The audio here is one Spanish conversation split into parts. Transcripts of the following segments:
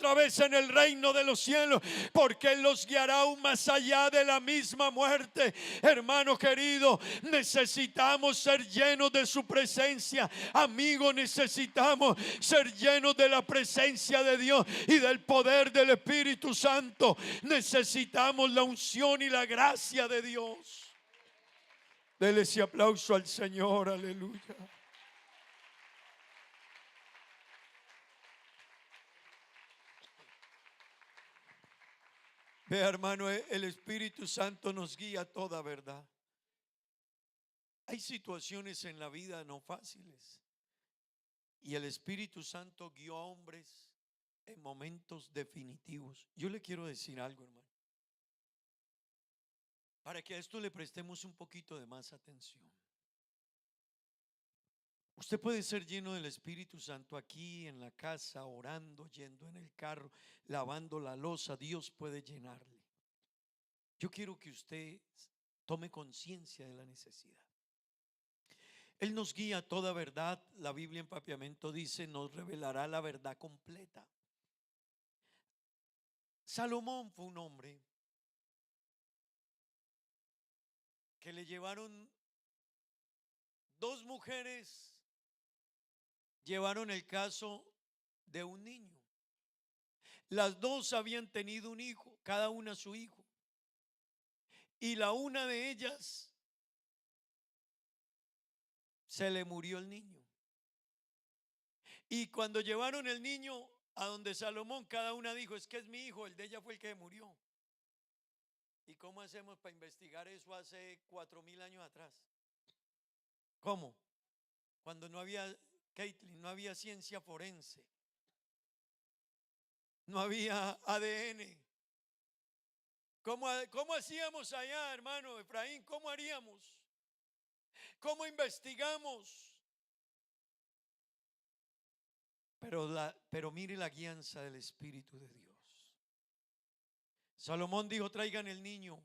otra vez en el reino de los cielos, porque Él los guiará aún más allá de la misma muerte. Hermano querido, necesitamos ser llenos de su presencia. Amigo, necesitamos ser llenos de la presencia de Dios y del poder del Espíritu Santo. Necesitamos la unción y la gracia de Dios. Dele ese aplauso al Señor, aleluya. Vea, hermano, el Espíritu Santo nos guía a toda verdad. Hay situaciones en la vida no fáciles, y el Espíritu Santo guió a hombres en momentos definitivos. Yo le quiero decir algo, hermano, para que a esto le prestemos un poquito de más atención. Usted puede ser lleno del Espíritu Santo aquí en la casa, orando, yendo en el carro, lavando la loza. Dios puede llenarle. Yo quiero que usted tome conciencia de la necesidad. Él nos guía a toda verdad. La Biblia en Papiamento dice: nos revelará la verdad completa. Salomón fue un hombre que le llevaron dos mujeres, llevaron el caso de un niño. Las dos habían tenido un hijo, cada una su hijo, y la una de ellas se le murió el niño. Y cuando llevaron el niño a donde Salomón, cada una dijo: es que es mi hijo, el de ella fue el que murió. ¿Y cómo hacemos para investigar eso hace 4000 años atrás? ¿Cómo? Cuando no había, Caitlin, no había ciencia forense, no había ADN. ¿Cómo hacíamos allá, hermano Efraín? ¿Cómo haríamos? ¿Cómo investigamos? Pero mire la guianza del Espíritu de Dios. Salomón dijo: traigan el niño.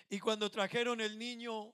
Y cuando trajeron el niño,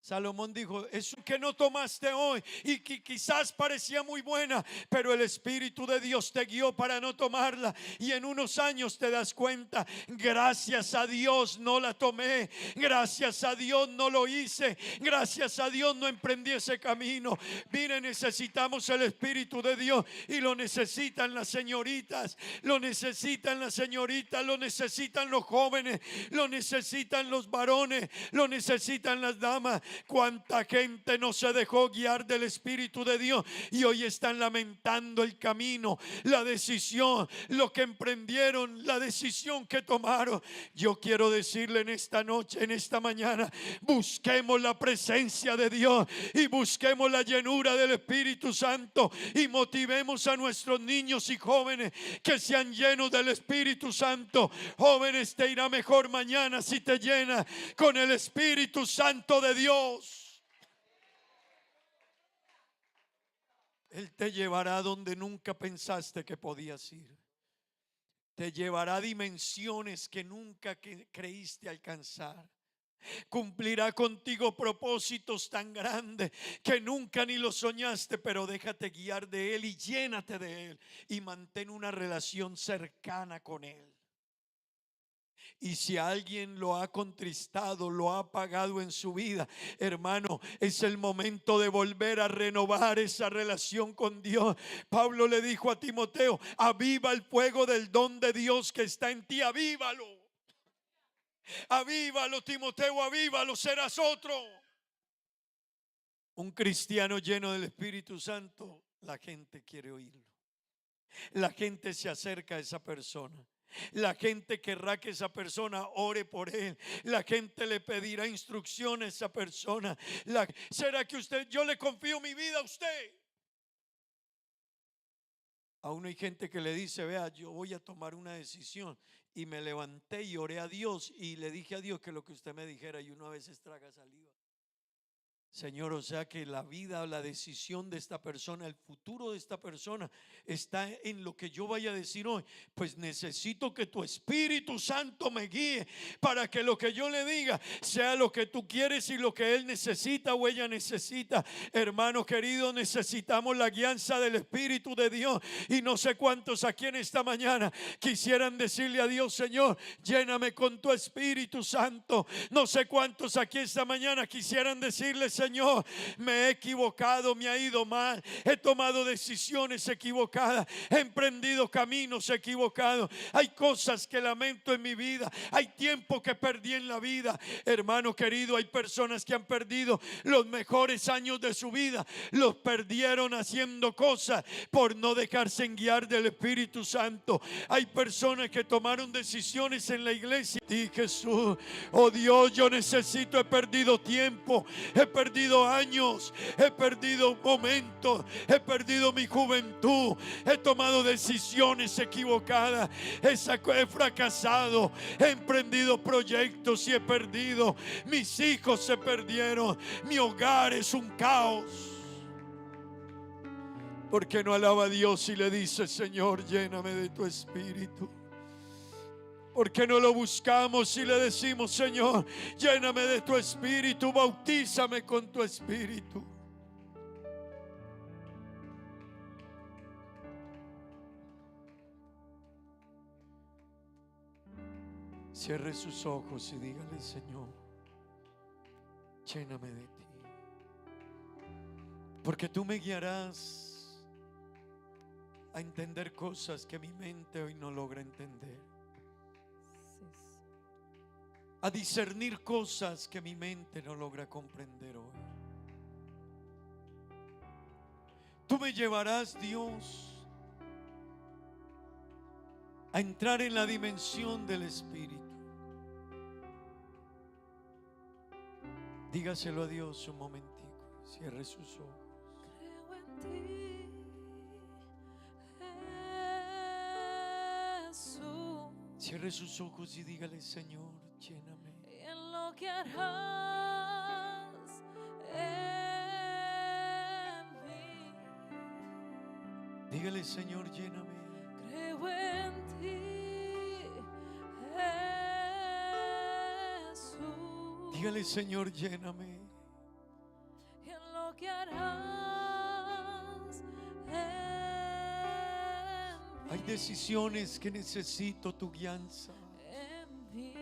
Salomón dijo: eso que no tomaste hoy y que quizás parecía muy buena, pero el Espíritu de Dios te guió para no tomarla, y en unos años te das cuenta: gracias a Dios no la tomé, gracias a Dios no lo hice, gracias a Dios no emprendí ese camino. Mire, necesitamos el Espíritu de Dios, y lo necesitan las señoritas, lo necesitan las señoritas, lo necesitan los jóvenes, lo necesitan los varones, lo necesitan las damas. Cuánta gente no se dejó guiar del Espíritu de Dios y hoy están lamentando el camino, la decisión, lo que emprendieron, la decisión que tomaron. Yo quiero decirle en esta noche, en esta mañana: busquemos la presencia de Dios y busquemos la llenura del Espíritu Santo, y motivemos a nuestros niños y jóvenes que sean llenos del Espíritu Santo. Jóvenes, te irá mejor mañana si te llenas con el Espíritu Santo de Dios. Él te llevará donde nunca pensaste que podías ir. Te llevará a dimensiones que nunca creíste alcanzar. Cumplirá contigo propósitos tan grandes que nunca ni los soñaste, pero déjate guiar de Él y llénate de Él y mantén una relación cercana con Él. Y si alguien lo ha contristado, lo ha apagado en su vida, hermano, es el momento de volver a renovar esa relación con Dios. Pablo le dijo a Timoteo: aviva el fuego del don de Dios que está en ti, avívalo. Avívalo, Timoteo, avívalo, serás otro. Un cristiano lleno del Espíritu Santo, la gente quiere oírlo. La gente se acerca a esa persona. La gente querrá que esa persona ore por él. La gente le pedirá instrucción a esa persona. ¿Será que yo le confío mi vida a usted? Aún hay gente que le dice: vea, yo voy a tomar una decisión, y me levanté y oré a Dios y le dije a Dios que lo que usted me dijera, y uno a veces traga saliva. Señor, o sea que la vida o la decisión de esta persona, el futuro de esta persona está en lo que yo vaya a decir hoy. Pues necesito que tu Espíritu Santo me guíe para que lo que yo le diga sea lo que tú quieres y lo que él necesita o ella necesita. Hermano querido, necesitamos la guianza del Espíritu de Dios. Y no sé cuántos aquí en esta mañana quisieran decirle a Dios: Señor, lléname con tu Espíritu Santo. No sé cuántos aquí esta mañana quisieran decirle: Señor, me he equivocado, me ha ido mal, he tomado decisiones equivocadas, he emprendido caminos equivocados, hay cosas que lamento en mi vida, hay tiempo que perdí en la vida. Hermano querido, hay personas que han perdido los mejores años de su vida, los perdieron haciendo cosas por no dejarse guiar del Espíritu Santo. Hay personas que tomaron decisiones en la iglesia y Jesús, oh Dios, yo necesito, he perdido tiempo, he perdido años, he perdido momentos, he perdido mi juventud, he tomado decisiones equivocadas, he fracasado, he emprendido proyectos y he perdido, mis hijos se perdieron, mi hogar es un caos. ¿Por qué no alaba a Dios y le dice: Señor, lléname de tu Espíritu? ¿Por qué no lo buscamos y le decimos: Señor, lléname de tu Espíritu, bautízame con tu Espíritu? Cierre sus ojos y dígale: Señor, lléname de ti, porque tú me guiarás a entender cosas que mi mente hoy no logra entender, a discernir cosas que mi mente no logra comprender hoy. Tú me llevarás, Dios, a entrar en la dimensión del Espíritu. Dígaselo a Dios un momentico. Cierre sus ojos. Creo en ti, Jesús. Cierre sus ojos y dígale: Señor, lléname. En lo que harás en mí. Dígale: Señor, lléname. Creo en ti, Jesús. Dígale: Señor, lléname. En lo que harás en mí. Hay decisiones que necesito tu guianza. En mí.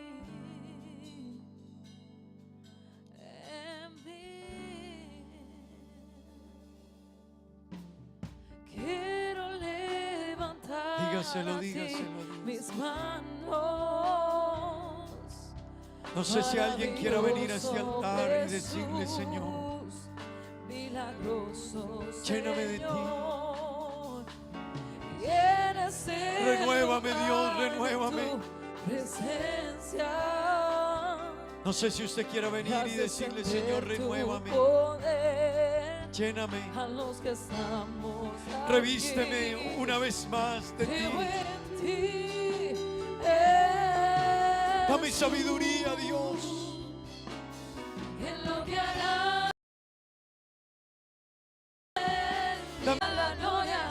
Quiero levantar Dígaselo, a ti dígaselo. mis manos. No sé si alguien quiera venir a este altar y decirle: Señor, milagroso, lléname de ti. Renuévame, Dios, renuévame. Presencia. No sé si usted quiera venir y decirle: Señor, renuévame, lléname, a los que estamos revísteme aquí. una vez más de ti. Creo en ti, Dame sabiduría, Dios. en lo que harás. Dame La gloria,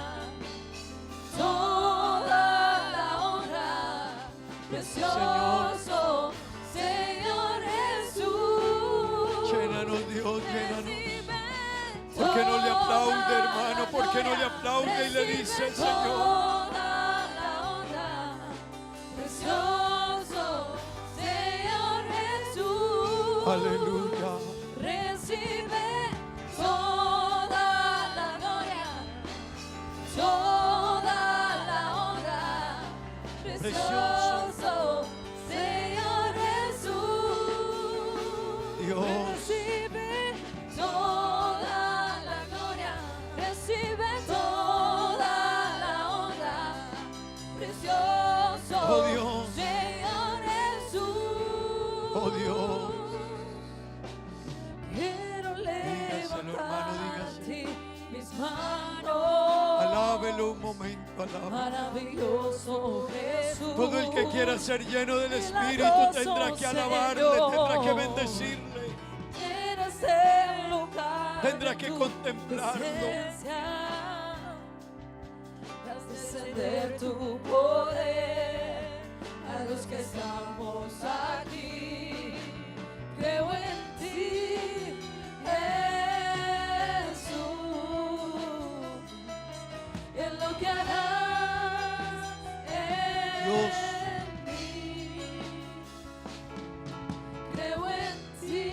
toda la honra, precioso Señor Jesús. Llénanos, Dios, llénanos. Recibe ¿Por qué no le aplaude, toda hermano? ¿Por qué no le aplaude y le dice: Recibe Señor? toda la honra, precioso Señor Jesús. Aleluya. Recibe toda la gloria, toda la honra, precioso Señor Jesús. Dios. Recibe toda la gloria, recibe toda la honra, precioso Oh, Dios. Señor Jesús. Oh, Dios. Quiero Dígaselo, hermano, levantar dígaselo. a ti mis manos. Alábelo un momento, alábelo. Maravilloso Jesús. Todo el que quiera ser lleno del Espíritu tendrá que alabarle, tendrá que bendecirle. Eres el lugar Tendrá que tu contemplarlo. presencia. Haz descender tu poder a los que estamos aquí. Creo en ti, Jesús, y en lo que harás Dios. en mí. Creo en ti,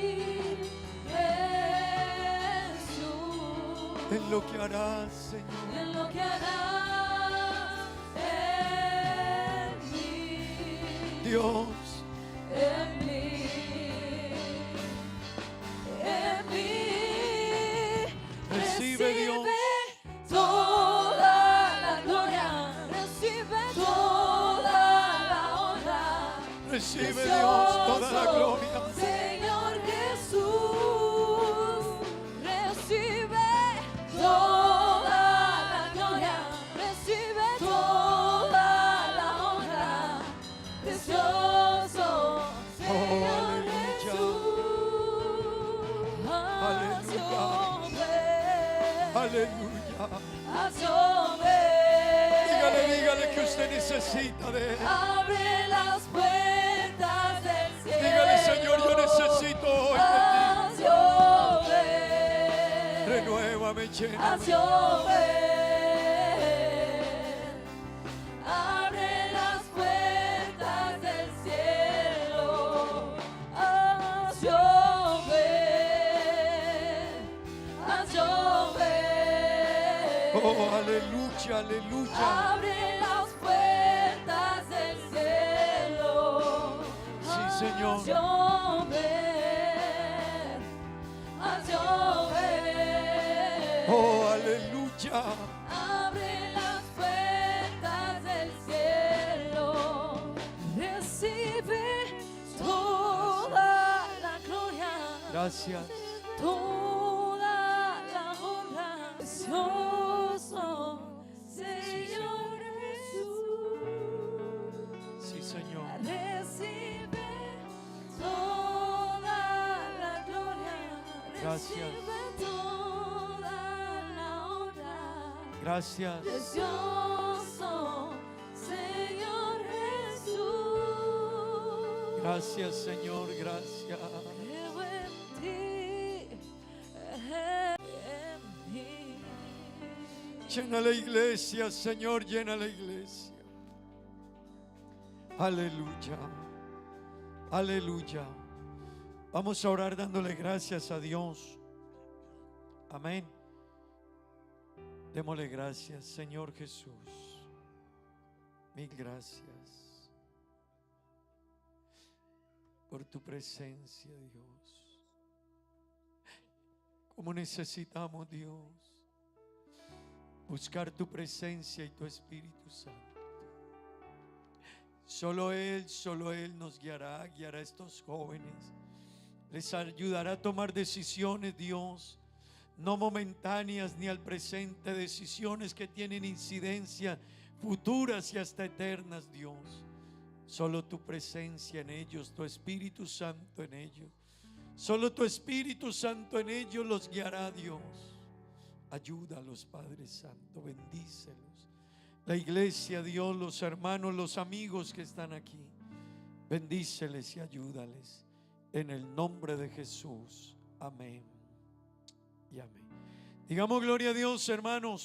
Jesús, En lo que harás, Señor. y en lo que harás en mí. Dios. En mí, en mí, Recibe, Dios. toda la gloria, recibe toda la honra, Recibe, Dios, toda la precioso gloria. Señor Jesús, recibe toda la gloria, recibe toda la honra, precioso Señor aleluya. Jesús. Haz llover, Aleluya. haz llover. Dígale que usted necesita de Él. Abre las puertas del cielo. Dígale, Señor, yo necesito hoy de Haz llover, ti. Renuévame, llena. haz llover. Abre las puertas del cielo. Haz llover, haz llover. Oh, aleluya, aleluya. Abre las puertas del cielo. Sí, Señor. Haz llover, haz llover. Oh, aleluya. Abre las puertas del cielo. Recibe toda la gloria. Gracias. Toda la honra, precioso Señor Jesús. Sí, Señor. Recibe toda la gloria, Gracias. recibe toda la honra, Gracias. precioso Señor Jesús. Gracias, Señor. Gracias. Creo en ti, en mí. Llena la iglesia, Señor, llena la iglesia. Aleluya. Aleluya. Vamos a orar dándole gracias a Dios. Amén. Démosle gracias, Señor Jesús. Mil gracias por tu presencia, Dios. Como necesitamos, Dios, buscar tu presencia y tu Espíritu Santo. Solo Él nos guiará a estos jóvenes. Les ayudará a tomar decisiones, Dios, no momentáneas ni al presente, decisiones que tienen incidencia futuras y hasta eternas, Dios. Solo tu presencia en ellos, tu Espíritu Santo en ellos. Solo tu Espíritu Santo en ellos los guiará, Dios. Ayúdalos, Padre Santo, bendícelos. La iglesia, Dios, los hermanos, los amigos que están aquí, bendíceles y ayúdales. En el nombre de Jesús. Amén y amén. Digamos gloria a Dios, hermanos.